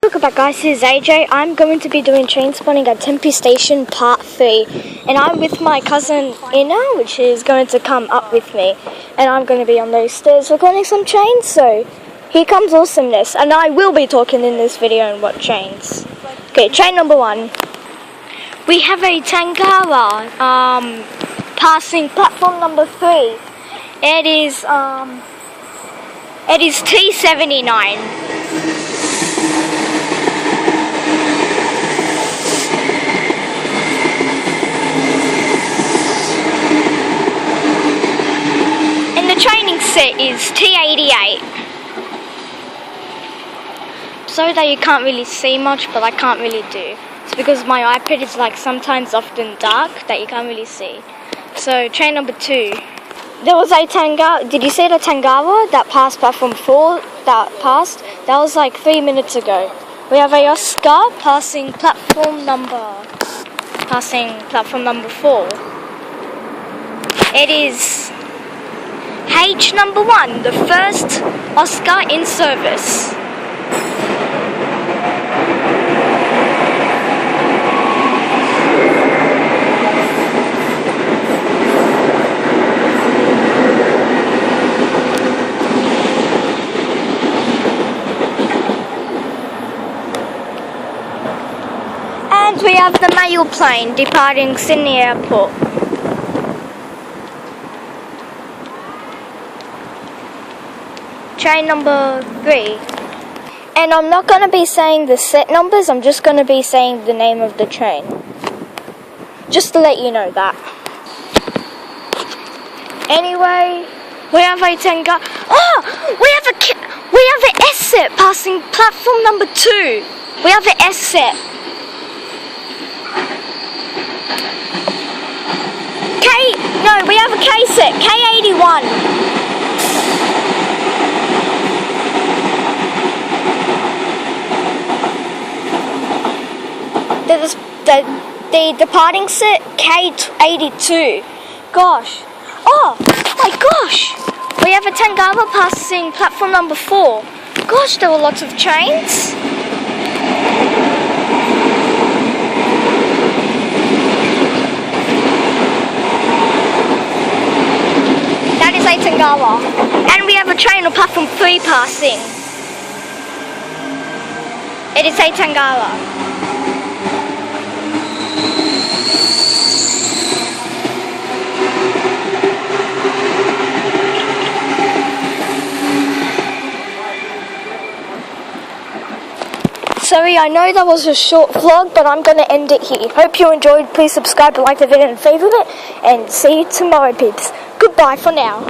Welcome back, guys. This is AJ. I'm going to be doing train spotting at Tempe Station Part 3. And I'm with my cousin Ina, which is going to come up with me. And I'm going to be on those stairs recording some trains. So here comes awesomeness. And I will be talking in this video on what trains. Okay, train number 1. We have a Tangara passing platform number 3. It is T79. Training set is T88. Sorry that you can't really see much, but I can't really do. It's because my iPad is like sometimes often dark that you can't really see. So train number 2. There was a Tangara. Did you see the Tangara that passed platform 4 that passed? That was like 3 minutes ago. We have a Oscar passing platform number 4. It is H number 1, the first Oscar in service. And we have the mail plane departing Sydney Airport. Train number 3. And I'm not going to be saying the set numbers, I'm just going to be saying the name of the train. Just to let you know that. Anyway, we have a Tangara. Oh! We have an S set passing platform number 2. We have an S set. We have a K set, K81. The departing set, K82. Gosh. Oh my gosh. We have a Tangara passing platform number 4. Gosh, there were lots of trains. That is a Tangara. And we have a train on platform 3 passing. It is a Tangara. Sorry, I know that was a short vlog, but I'm going to end it here. Hope you enjoyed. Please subscribe and like the video and favourite it. And see you tomorrow, peeps. Goodbye for now.